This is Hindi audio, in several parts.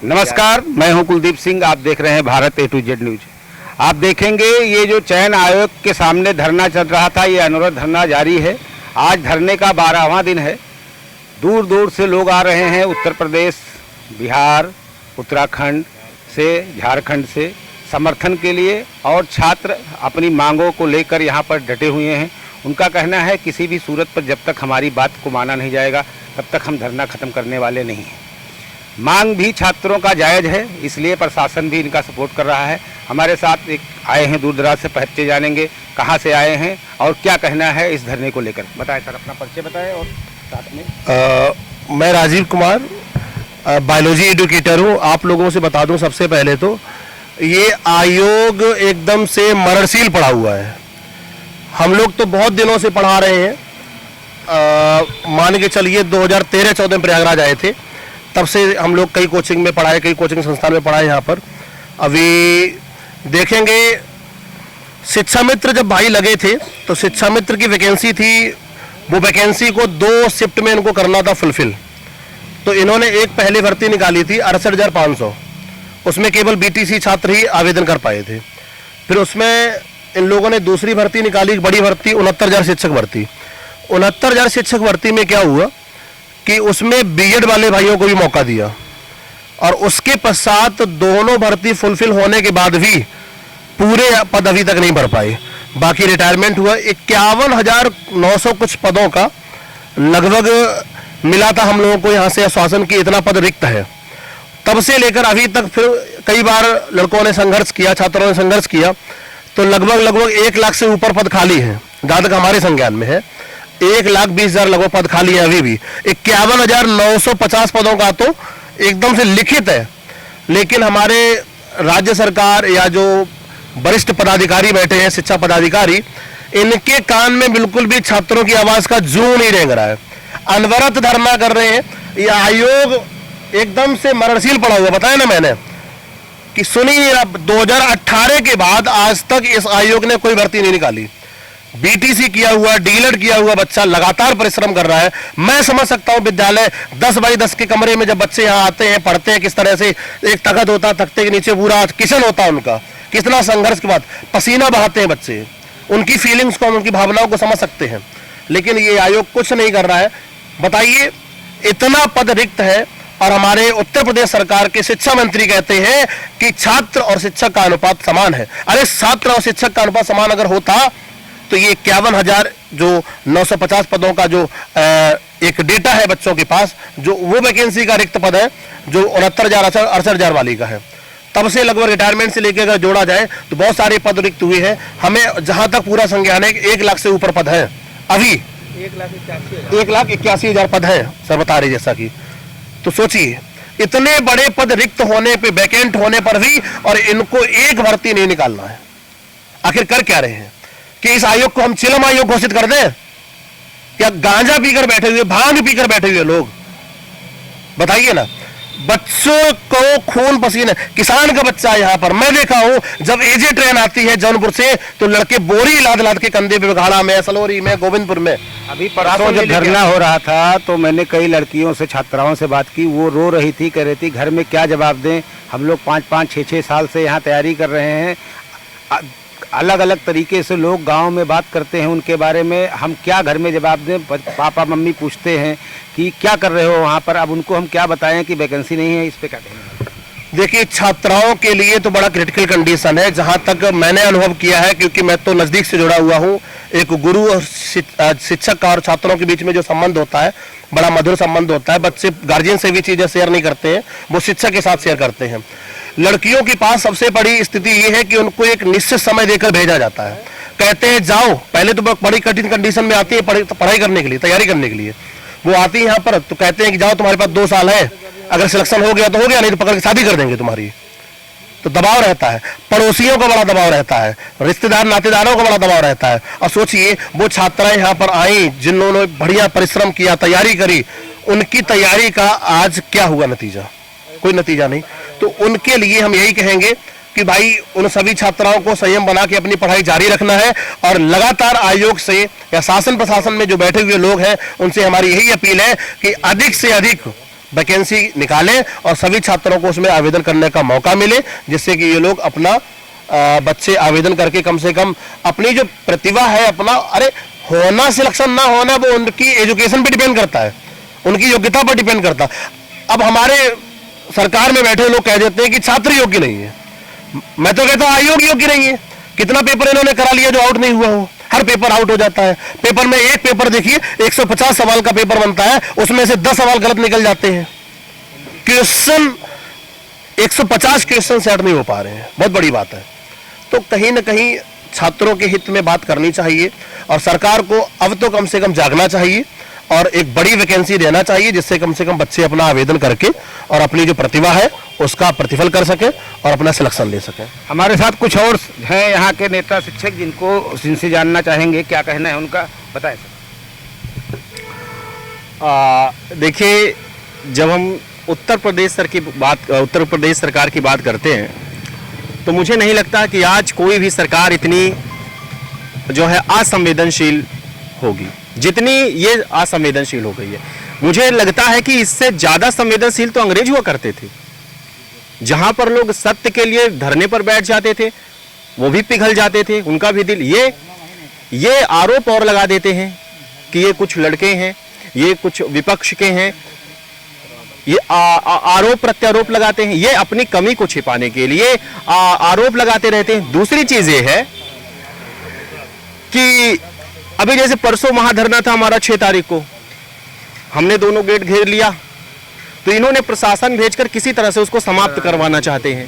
नमस्कार, मैं हूं कुलदीप सिंह। आप देख रहे हैं Bharat A to Z news. आप देखेंगे ये जो चयन आयोग के सामने धरना चल रहा था, ये अनवरत धरना जारी है। आज धरने का 12वां दिन है। दूर दूर से लोग आ रहे हैं, उत्तर प्रदेश, बिहार, उत्तराखंड से, झारखंड से समर्थन के लिए, और छात्र अपनी मांगों को लेकर यहाँ पर डटे हुए हैं। उनका कहना है किसी भी सूरत पर जब तक हमारी बात को माना नहीं जाएगा तब तक हम धरना ख़त्म करने वाले नहीं हैं। मांग भी छात्रों का जायज़ है, इसलिए प्रशासन भी इनका सपोर्ट कर रहा है। हमारे साथ एक आए हैं दूर दराज से, पहचे जानेंगे कहाँ से आए हैं और क्या कहना है इस धरने को लेकर। बताएं सर, अपना परिचय बताएं। और साथ में मैं राजीव कुमार, बायोलॉजी एजुकेटर हूँ। आप लोगों से बता दूं, सबसे पहले तो ये आयोग एकदम से मरणशील पड़ा हुआ है। हम लोग तो बहुत दिनों से पढ़ा रहे हैं। मान के चलिए 2013-14 में प्रयागराज आए थे, तब से हम लोग कई कोचिंग में पढ़ाए, कई कोचिंग संस्थान में पढ़ाए। यहाँ पर अभी देखेंगे, शिक्षा मित्र जब भाई लगे थे तो शिक्षा मित्र की वैकेंसी थी, वो वैकेंसी को 2 शिफ्ट में इनको करना था फुलफिल। तो इन्होंने एक पहली भर्ती निकाली थी 68,500, उसमें केवल BTC छात्र ही आवेदन कर पाए थे। फिर उसमें इन लोगों ने दूसरी भर्ती निकाली, बड़ी भर्ती 69,000 शिक्षक भर्ती। 69,000 शिक्षक भर्ती में क्या हुआ कि उसमें B.Ed वाले भाइयों को भी मौका दिया, और उसके पश्चात दोनों भर्ती फुलफिल होने के बाद भी पूरे पद अभी तक नहीं भर पाए। बाकी रिटायरमेंट हुआ। 51,900 कुछ पदों का लगभग मिला था हम लोगों को यहाँ से आश्वासन की इतना पद रिक्त है। तब से लेकर अभी तक फिर कई बार लड़कों ने संघर्ष किया, छात्रों ने संघर्ष किया, तो लगभग 1 लाख से ऊपर पद खाली हैं, जहाँ तक हमारे संज्ञान में है। 1,20,000 लगभग पद खाली है अभी भी। 51,950 पदों का तो एकदम से लिखित है, लेकिन हमारे राज्य सरकार या जो वरिष्ठ पदाधिकारी बैठे हैं, शिक्षा पदाधिकारी, इनके कान में बिल्कुल भी छात्रों की आवाज का जू नहीं रेंग रहा है। अनवरत धरना कर रहे हैं। ये आयोग एकदम से मरणशील पड़ा हुआ, बताया ना मैंने कि सुनिए, 2018 के बाद आज तक इस आयोग ने कोई भर्ती नहीं निकाली। BTC किया हुआ, D.Ed किया हुआ बच्चा लगातार परिश्रम कर रहा है। मैं समझ सकता हूं, विद्यालय 10 बाई 10 के कमरे में जब बच्चे यहाँ आते हैं, पढ़ते हैं, किस तरह से एक तख्त होता है, तख्ते के नीचे पूरा किचन होता है उनका, कितना संघर्ष के बाद पसीना बहाते हैं बच्चे। उनकी फीलिंग्स को, उनकी भावनाओं को समझ सकते हैं, लेकिन ये आयोग कुछ नहीं कर रहा है। बताइए, इतना पद रिक्त है, और हमारे उत्तर प्रदेश सरकार के शिक्षा मंत्री कहते हैं कि छात्र और शिक्षक का अनुपात समान है। अरे छात्र और शिक्षक का अनुपात समान अगर होता तो ये 51,950 पदों का जो एक डेटा है बच्चों के पास, जो वो वैकेंसी का रिक्त पद है जो 69,000 68,000 वाली का है, तब से लगभग रिटायरमेंट से लेकर अगर जोड़ा जाए तो बहुत सारे पद रिक्त हुए हैं। हमें जहां तक पूरा संज्ञान है 1 लाख से ऊपर पद है अभी। 1,81,000 पद है सर, बता रहे जैसा कि। तो सोचिए, इतने बड़े पद रिक्त होने पे, वैकेंट होने पर भी, और इनको एक भर्ती नहीं निकालना है। आखिर कर क्या रहे हैं कि इस आयोग को हम चिलम आयोग घोषित कर दें? या गांजा पीकर बैठे हुए, भांग पीकर बैठे हुए लोग, बताइए ना। बच्चों को खून पसीना, किसान का बच्चा यहाँ पर मैं देखा हूं, जब AJ ट्रेन आती है जौनपुर से, तो लड़के बोरी लाद लाद के कंधे पे, बघाड़ा में, सलोरी में, गोविंदपुर में। अभी परसों जब धरना हो रहा था तो मैंने कई लड़कियों से, छात्राओं से बात की। वो रो रही थी, कह रही थी घर में क्या जवाब दें, हम लोग 5-5, 6-6 साल से यहाँ तैयारी कर रहे हैं। अलग अलग तरीके से लोग गांव में बात करते हैं उनके बारे में, हम क्या घर में जवाब दें। पापा मम्मी पूछते हैं कि क्या कर रहे हो वहाँ पर, अब उनको हम क्या बताएं कि वैकेंसी नहीं है। इस पे क्या कहेंगे? देखिए, छात्राओं के लिए तो बड़ा क्रिटिकल कंडीशन है, जहां तक मैंने अनुभव किया है, क्योंकि मैं तो नज़दीक से जुड़ा हुआ हूं। एक गुरु और शिक्षक और छात्रों के बीच में जो संबंध होता है, बड़ा मधुर संबंध होता है। बच्चे गार्जियन से भी चीज़ें शेयर नहीं करते हैं, वो शिक्षक के साथ शेयर करते हैं। लड़कियों के पास सबसे बड़ी स्थिति ये है कि उनको एक निश्चित समय देकर भेजा जाता है। कहते हैं जाओ, पहले तो बड़ी कठिन कंडीशन में आती है पढ़ाई करने के लिए, तैयारी करने के लिए। वो आती है यहाँ पर तो कहते हैं कि जाओ, तुम्हारे पास 2 साल है, अगर सिलेक्शन हो गया तो हो गया, नहीं तो पकड़ के शादी कर देंगे तुम्हारी। तो दबाव रहता है, पड़ोसियों का बड़ा दबाव रहता है, रिश्तेदार नातेदारों का बड़ा दबाव रहता है। और सोचिए, वो छात्राएं यहाँ पर आई जिन्होंने बढ़िया परिश्रम किया, तैयारी करी, उनकी तैयारी का आज क्या हुआ नतीजा? कोई नतीजा नहीं। तो उनके लिए हम यही कहेंगे कि भाई उन सभी छात्राओं को संयम बना के अपनी पढ़ाई जारी रखना है, और लगातार आयोग से या शासन प्रशासन में जो बैठे हुए लोग हैं उनसे हमारी यही अपील है कि अधिक से अधिक वैकेंसी निकालें और सभी छात्रों को उसमें आवेदन करने का मौका मिले, जिससे कि ये लोग अपना बच्चे आवेदन करके कम से कम अपनी जो प्रतिभा है अपना, अरे होना सिलेक्शन ना होना वो उनकी एजुकेशन पे डिपेंड करता है, उनकी योग्यता पर डिपेंड करता है। अब हमारे सरकार में बैठे लोग कह देते हैं कि छात्र योग्य नहीं है। मैं तो कहता हूं आयोग योग्य नहीं है। कितना पेपर इन्होंने करा लिया जो आउट नहीं हुआ हो, हर पेपर आउट हो जाता है। पेपर में एक पेपर देखिए 150 सवाल का पेपर बनता है, उसमें से 10 सवाल गलत निकल जाते हैं। क्वेश्चन 150 क्वेश्चन सेट नहीं हो पा रहे हैं, बहुत बड़ी बात है। तो कहीं ना कहीं छात्रों के हित में बात करनी चाहिए और सरकार को अब तो कम से कम जागना चाहिए और एक बड़ी वैकेंसी देना चाहिए, जिससे कम से कम बच्चे अपना आवेदन करके और अपनी जो प्रतिभा है उसका प्रतिफल कर सके और अपना सिलेक्शन ले सके। हमारे साथ कुछ और हैं यहाँ के नेता शिक्षक जिनसे जानना चाहेंगे क्या कहना है उनका, बताएं सर। देखिए, जब हम उत्तर प्रदेश सरकार की बात करते हैं तो मुझे नहीं लगता कि आज कोई भी सरकार इतनी जो है असंवेदनशील होगी जितनी ये असंवेदनशील हो गई है। मुझे लगता है कि इससे ज्यादा संवेदनशील तो अंग्रेज हुआ करते थे, जहां पर लोग सत्य के लिए धरने पर बैठ जाते थे, वो भी पिघल जाते थे, उनका भी दिल। ये आरोप और लगा देते हैं कि ये कुछ लड़के हैं, ये कुछ विपक्ष के हैं, ये आरोप प्रत्यारोप लगाते हैं, ये अपनी कमी को छिपाने के लिए आरोप लगाते रहते हैं। दूसरी चीज ये है कि अभी जैसे परसों महाधरना था हमारा 6 तारीख को, हमने दोनों गेट घेर लिया, तो इन्होंने प्रशासन भेजकर किसी तरह से उसको समाप्त करवाना चाहते हैं।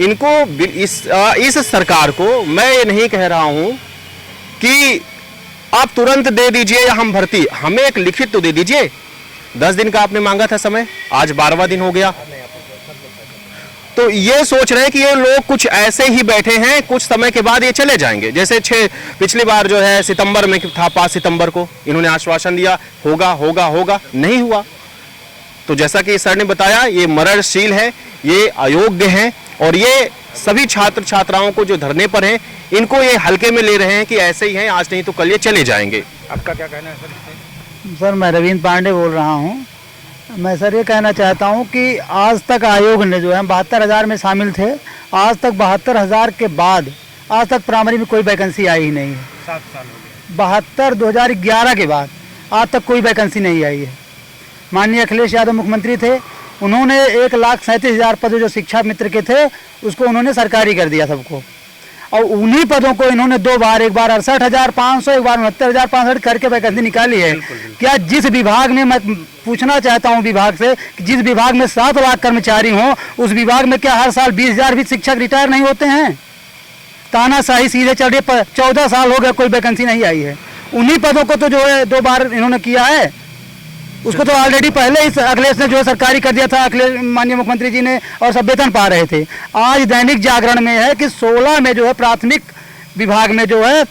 इनको इस सरकार को मैं ये नहीं कह रहा हूं कि आप तुरंत दे दीजिए या हम भर्ती, हमें एक लिखित तो दे दीजिए। 10 दिन का आपने मांगा था समय, आज 12वां दिन हो गया। तो ये सोच रहे हैं कि ये लोग कुछ ऐसे ही बैठे हैं, कुछ समय के बाद ये चले जाएंगे। जैसे पिछली बार जो है सितंबर में था, 5 सितंबर को इन्होंने आश्वासन दिया होगा होगा होगा, नहीं हुआ। तो जैसा कि सर ने बताया, ये मरणशील है, ये अयोग्य हैं और ये सभी छात्र छात्राओं को जो धरने पर हैं इनको ये हल्के में ले रहे हैं कि ऐसे ही हैं, आज नहीं तो कल ये चले जाएंगे। आपका क्या कहना है सर? सर, मैं रविंद्र पांडे बोल रहा हूँ। मैं सर ये कहना चाहता हूँ कि आज तक आयोग ने जो है 72,000 में शामिल थे, आज तक 72,000 के बाद आज तक प्राइमरी में कोई वैकेंसी आई ही नहीं है। 7 साल हो गए। 2011 के बाद आज तक कोई वैकेंसी नहीं आई है। माननीय अखिलेश यादव मुख्यमंत्री थे, उन्होंने 1,37,000 पद जो शिक्षा मित्र के थे उसको उन्होंने सरकारी कर दिया सबको, और उन्हीं पदों को इन्होंने 2 बार, एक बार 68,500, एक बार 69,500 करके वैकेंसी निकाली है। क्या जिस विभाग में, मैं पूछना चाहता हूं विभाग से, कि जिस विभाग में 7 लाख कर्मचारी हों उस विभाग में क्या हर साल 20,000 भी शिक्षक रिटायर नहीं होते हैं? तानाशाही सीधे चल रही है। 14 साल हो गए कोई वैकेंसी नहीं आई है। उन्हीं पदों को तो जो है 2 बार इन्होंने किया है, उसको तो ऑलरेडी पहले ही अखिलेश ने जो है सरकारी कर दिया था, अखिलेश माननीय मुख्यमंत्री जी ने, और सब वेतन पा रहे थे। आज दैनिक जागरण में है कि 16 में जो है प्राथमिक विभाग में जो है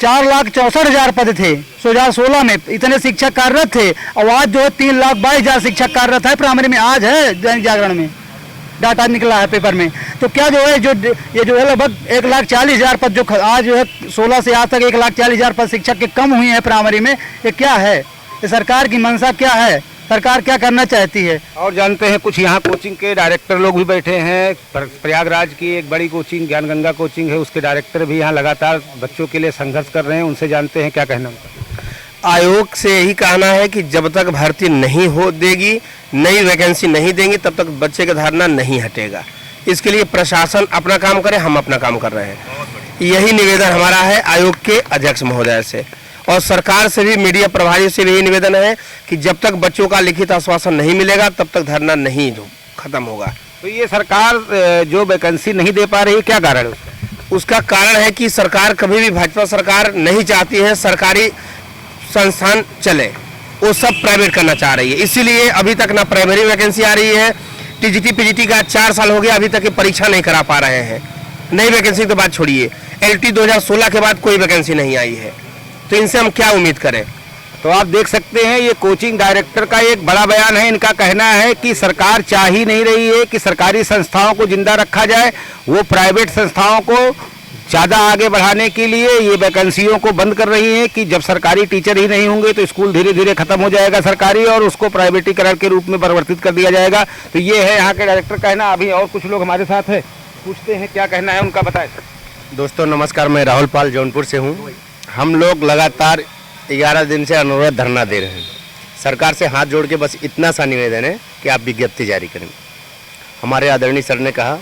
4,64,000 पद थे 2016 में, इतने शिक्षक कार्यरत थे, और आज जो है 3,22,000 शिक्षक कार्यरत है प्राइमरी में। आज है दैनिक जागरण में डाटा निकला है पेपर में। तो क्या जो है ये जो है लगभग 1,40,000 पद जो आज जो है 16 से आज तक 1,40,000 पद शिक्षक के कम हुई है प्राइमरी में, ये क्या है? ये सरकार की मंशा क्या है? सरकार क्या करना चाहती है? और जानते हैं कुछ यहाँ कोचिंग के डायरेक्टर लोग भी बैठे हैं। प्रयागराज की एक बड़ी कोचिंग ज्ञान गंगा कोचिंग है, उसके डायरेक्टर भी यहाँ लगातार बच्चों के लिए संघर्ष कर रहे हैं। उनसे जानते हैं क्या कहना उनका। आयोग से यही कहना है कि जब तक भर्ती नहीं हो देगी, नई वैकेंसी नहीं देंगी, तब तक बच्चे का धरना नहीं हटेगा। इसके लिए प्रशासन अपना काम करे, हम अपना काम कर रहे हैं। यही निवेदन हमारा है आयोग के अध्यक्ष महोदय से, और सरकार से भी, मीडिया प्रभारी से भी यही निवेदन है कि जब तक बच्चों का लिखित आश्वासन नहीं मिलेगा तब तक धरना नहीं खत्म होगा। तो ये सरकार जो वैकेंसी नहीं दे पा रही, क्या कारण है उसका कारण है कि सरकार कभी भी, भाजपा सरकार नहीं चाहती है सरकारी संस्थान चले, वो सब प्राइवेट करना चाह रही है। इसीलिए अभी तक ना प्राइमरी वैकेंसी आ रही है, टीजीटी पीजीटी का 4 साल हो गया, अभी तक ये परीक्षा नहीं करा पा रहे हैं। नई वैकेंसी तो बात छोड़िए, एलटी 2016 के बाद कोई वैकेंसी नहीं आई है, तो इनसे हम क्या उम्मीद करें। तो आप देख सकते हैं ये कोचिंग डायरेक्टर का एक बड़ा बयान है। इनका कहना है कि सरकार चाह ही नहीं रही है कि सरकारी संस्थाओं को जिंदा रखा जाए, वो प्राइवेट संस्थाओं को ज़्यादा आगे बढ़ाने के लिए ये वैकेंसियों को बंद कर रही हैं कि जब सरकारी टीचर ही नहीं होंगे तो स्कूल धीरे धीरे खत्म हो जाएगा सरकारी और उसको प्राइवेटीकरण के रूप में परिवर्तित कर दिया जाएगा। तो ये है यहाँ के डायरेक्टर कहना। अभी और कुछ लोग हमारे साथ है, पूछते हैं क्या कहना है उनका, बताएं सर। दोस्तों नमस्कार, मैं राहुल पाल जौनपुर से हूँ। हम लोग लगातार 11 दिन से अनुरोध धरना दे रहे हैं। सरकार से हाथ जोड़ के बस इतना सा निवेदन है कि आप विज्ञप्ति जारी करें। हमारे आदरणीय सर ने कहा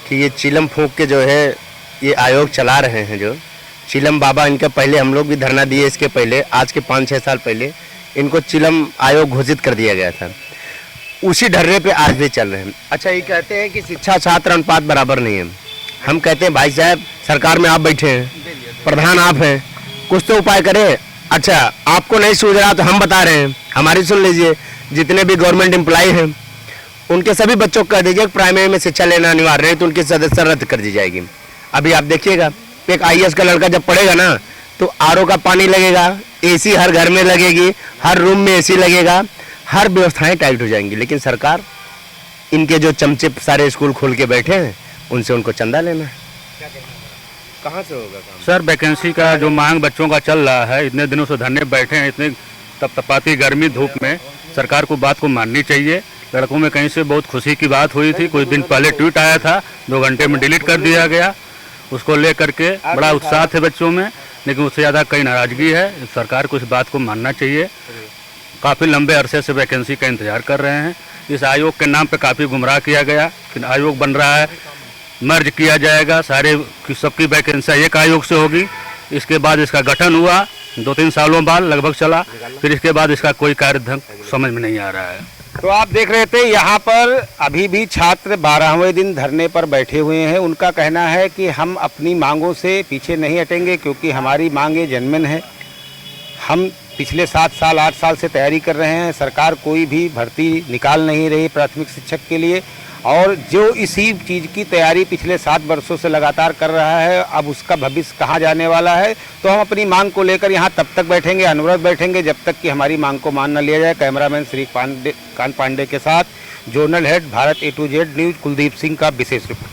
कि ये चिलम फूंक के जो है ये आयोग चला रहे हैं, जो चिलम बाबा, इनका पहले हम लोग भी धरना दिए, इसके पहले आज के 5-6 साल पहले इनको चिलम आयोग घोषित कर दिया गया था। उसी ढर्रे पे आज भी चल रहे हैं। अच्छा, ये कहते हैं कि शिक्षा छात्र अनुपात बराबर नहीं है। हम कहते हैं भाई साहब, सरकार में आप बैठे हैं, प्रधान आप हैं, कुछ तो उपाय करें। अच्छा, आपको नहीं सूझ रहा तो हम बता रहे हैं, हमारी सुन लीजिए। जितने भी गवर्नमेंट एम्प्लॉय हैं उनके सभी बच्चों को कह दीजिए प्राइमरी में शिक्षा लेना अनिवार्य है, तो उनकी सदस्यता रद्द कर दी जाएगी। अभी आप देखिएगा, एक IAS का लड़का जब पढ़ेगा ना तो RO का पानी लगेगा, AC हर घर में लगेगी, हर रूम में AC लगेगा, हर व्यवस्थाएं टाइट हो जाएंगी। लेकिन सरकार, इनके जो चमचे सारे स्कूल खोल के बैठे हैं, उनसे उनको चंदा लेना है। कहाँ से होगा काम? सर, वैकेंसी का जो मांग बच्चों का चल रहा है, इतने दिनों से धरने बैठे हैं, इतने तपतपाती गर्मी धूप में, सरकार को बात को माननी चाहिए। लड़कों में कहीं से बहुत खुशी की बात हुई थी, कुछ दिन पहले ट्वीट आया था, 2 घंटे में डिलीट कर दिया गया। उसको लेकर के बड़ा उत्साह थे बच्चों में, लेकिन उससे ज़्यादा कई नाराज़गी है। सरकार को इस बात को मानना चाहिए। काफ़ी लंबे अरसे से वैकेंसी का इंतजार कर रहे हैं। इस आयोग के नाम पे काफ़ी गुमराह किया गया कि आयोग बन रहा है, मर्ज किया जाएगा, सारे सबकी वैकेंसी एक आयोग से होगी। इसके बाद इसका गठन हुआ, 2-3 सालों बाद लगभग चला, फिर इसके बाद इसका कोई कार्यढंग समझ में नहीं आ रहा है। तो आप देख रहे थे यहाँ पर अभी भी छात्र 12वें दिन धरने पर बैठे हुए हैं। उनका कहना है कि हम अपनी मांगों से पीछे नहीं हटेंगे, क्योंकि हमारी मांगें जेन्युइन है। हम पिछले 7 साल 8 साल से तैयारी कर रहे हैं, सरकार कोई भी भर्ती निकाल नहीं रही प्राथमिक शिक्षक के लिए, और जो इसी चीज़ की तैयारी पिछले 7 वर्षों से लगातार कर रहा है, अब उसका भविष्य कहाँ जाने वाला है। तो हम अपनी मांग को लेकर यहाँ तब तक बैठेंगे, अनवरत बैठेंगे, जब तक कि हमारी मांग को मान न लिया जाए। कैमरामैन श्री कांत पांडे के साथ zonal head Bharat A to Z news Kuldeep Singh का विशेष रिपोर्ट।